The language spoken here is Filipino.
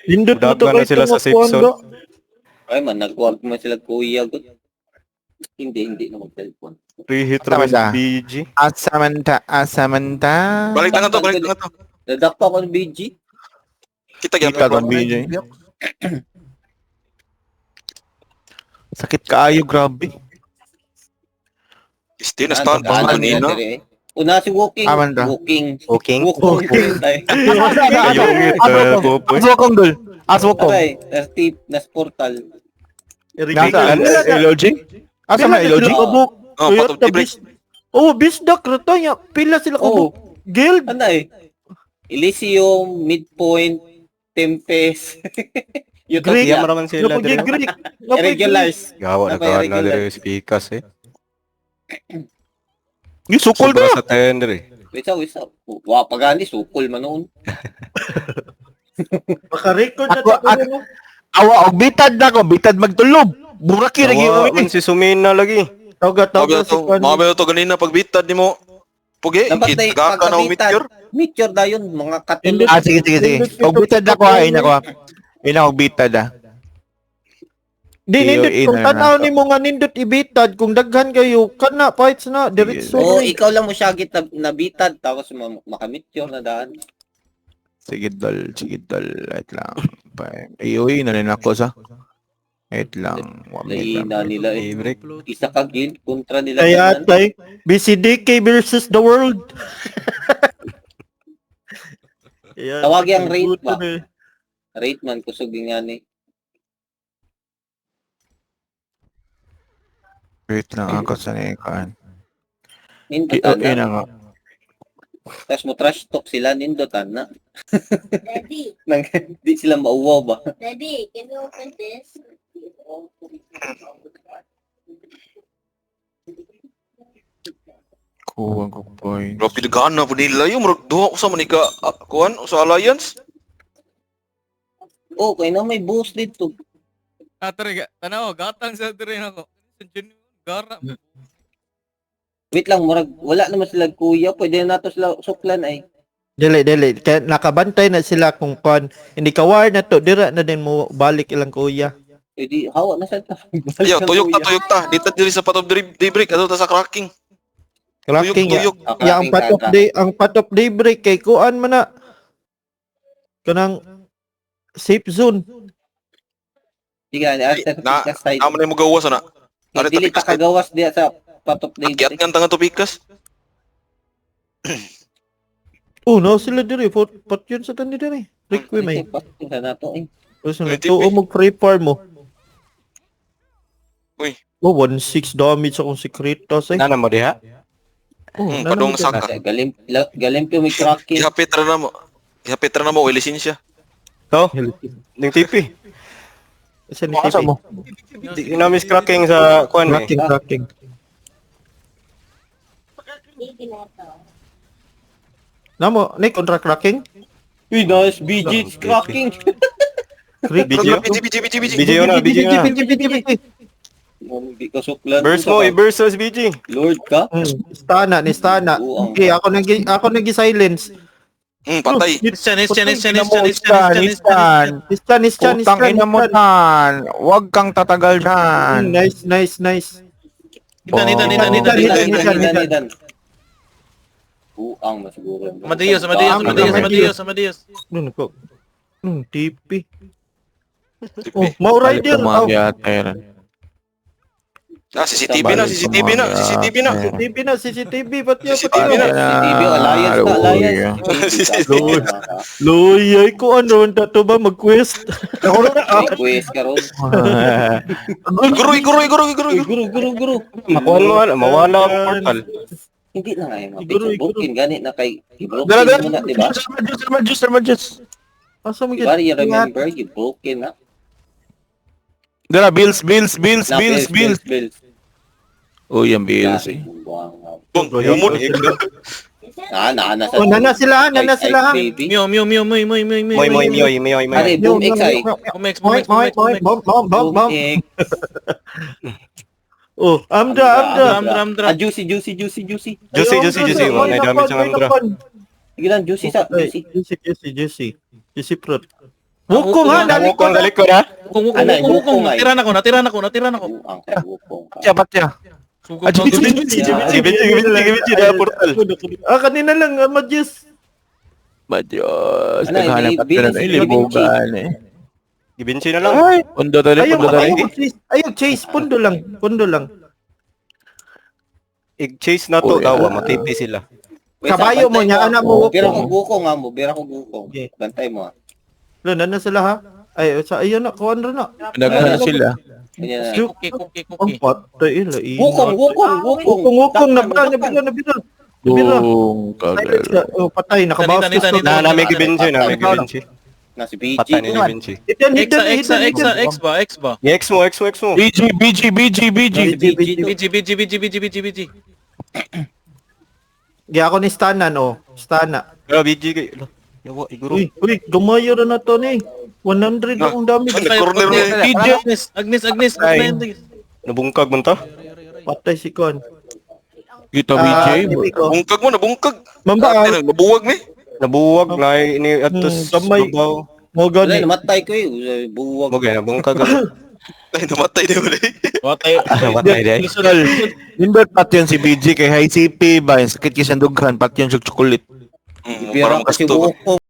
Indot mo to Dagan na kay sila sa safe tumakuan zone. do. Ay man, nagkuhan mo sila kuya. Hindi na mag-telepon. Pre-hit Tama request na. BG. Asamanta. Balik na to, balik na to. Nadakpa ko ng BG. Kita Kita gyapon kon BJ. Sakit kaayo, grabe. Isti na stun pa Ano kanina. Una si Walking. Aman ta. Walking. Okay. Aswokong Ayong popoy. dul. Aswokong. Aray, na portal. Nasaan? LOG? Asa na LOG? Oo. Oh, patong tibrik. Oh, bisdak rata ya. Pila sila Oh. ko guild. Ano Elysium, Midpoint, Tempest. Greek. Iya maraman sila Napugi dire. Greek. Regulars. Gawa na Napay kawan na regular. dire speakers eh. Yung sukol Sobra ko. sa tender eh. Wait up. Wa pagani sukol man noon. Maka-record na Ako- to mo. Awa, og bitad na ko. Bitad magtulob. Buraki lagi Gawa yung man si Sumina lagi. Tawag si Kwan. Mga to ganina pagbitad nimo. Pugi, Dapat na gaka na umityur. Meteor dayon mga katulog. Hindi. Sige. Og bitad na ko ha. Ina ko ha. Ina og bitad ha. Di nindot kung Ina na tanaw to. ni mo nga nindot ibitad kung daghan kayo kana fights na diretso. Oo, ikaw lang mo siya git na bitad tapos maka-meteor na daan. Sige dol. Wait lang. Iuwi na rin ako sa. Wait lang. Lahina nila eh. Break. Isa ka guild kontra nila. Kaya tanan. tay BCDK versus the world. Ayan, Tawag yung rate ba? eh. Rate man kusog nga ni. Wait lang ako sa nikaan. Nindotan Ina na. nga. Tapos mo trash talk sila nindotan na. Daddy, Nang di sila mauwaw ba? Daddy, can you open this? Kuha ko point. Grabe gana po nila yung murag duha ko sa manika kuan sa alliance. Oh, kaya na may boost dito. Tari, tanaw, gatang sa dire nako. Gara. Wait lang, murag wala naman sila kuya. Pwede na nato sila suklan ay. Dili. Kaya nakabantay na sila kung kwan. Hindi ka war na to. Dira na din mo balik ilang kuya. Pwede hawa na sa ta. Ayaw, tuyok ta. Dito diri sa patop daybreak ato ta sa cracking. Cracking ya. Tuyok. Ya ang patop daybreak kay kuan man na. Kanang safe zone. Diga, after Na- pikas tayo. Amo na mo gawas na. Ari Dili ta ta kagawas diya sa patop na Akyat nga tanga tupikas. Oh, no sila diri. Pot yun sa tani diri. Requiem ay. Tingnan nato eh. Tapos Ay, tuo mo free farm mo. Uy. Oh, 1-6 damage akong sekretas eh. Nana mo diha? Oh, Padong nanamit saka. Galim po may cracking. Ihapit ra na mo way lisensya. To. Ning TP. Isa ni Asa TV. mo? Di na miss cracking sa kuan eh. Cracking. Baby na to. Namo, ni kontra cracking? Uy, nice. BG is cracking. BG. BG yun na, BG na. Hindi ka suklan. Burst mo, i-burst sa BG. Lord ka? Stana. Okay, ako nagi-silence. Patay. Nistan. Utang ina mo tan. Huwag kang tatagal dyan. Nice. Nidan. Buang mas siguro. Amadeus. Nun ko. TP. Oh, mau rider. Oh, CCTV na. CCTV pati CCTV na. CCTV, alliance. Loy, ko ano to ba mag-quest? Request ka ron. Guru. Makuha mo, mawala ang portal. Hindi na nga yung Siguro, mapit. Booking gani na kay Dala. i-broken mo na, di ba? Sermajus. Asa mo Di ba, you remember, you broken na. Dala, bills. Na, bills. Oh, yung bills eh. Buang. Bong, umon. Nana sa... Oh, nana sila. Baby. Mio. Moy. Ari, boom X ay. Bom. Boom X. Oh, Amdra. Juicy. Juicy. May damage ang Amdra. Sige lang, juicy sa... Juicy. Juicy fruit. Wukong ha, dali ko Wukong na. dalik ko na. Wukong. Anay, wukong, ay. Natira na ko. Ang kagupong ka. Siya, ba't siya? Sugod Ah, na Gibiji, doon. Gibiji, Gibiji, na portal. Kanina lang, Madjus. Madyos. Ano, Naghanap ka Gibiji, na ng ilibugan eh. Gibinchi na lang. Ay, Pundo tali, ayaw, pundo tali. ayaw, Chase, pundo lang. I-chase na to, dawa, matipi sila. Kabayo mo niya, anak mo, Bira wukong. ko gukong ha mo. Bira ko gukong. Okay. Bantay mo ha. Lalo, na sila ha? Ay, ayun na, kuhan rin na. Naghanap sila. Ganyan na. Cookie. Ang patay, ila. Wukong. Wukong, nabira. Bung, kagal. Oh, patay, nakabawas Tani, tani, Na, may Gibinchi, na, may Gibinchi. Na si BG. Patay ni Gibinchi. X ba? X mo. BG. BG. Di ako ni Stanan, oh. Stana. Pero BG kay... Yawa, iguro. Uy, gumayo rin na to ni. 100 ang dami. Nag-corner na yun. Agnes. Ay. Nabungkag mo to? Patay si Kon. Kita Ah, BJ. tipi ko. Bungkag mo, nabungkag. Mamba, Nabuwag ni. Nabuwag na ini atos gamay. babaw. mo Wala, gani. namatay ko eh. Buwag. Mogay nabungkag. Ay, namatay na wala. Namatay dai. Nimber pat yun si BG kay high CP ba? Yung sakit kisang dughan, pat yun siya chocolate. Bira Parang ko si gusto. Wukong.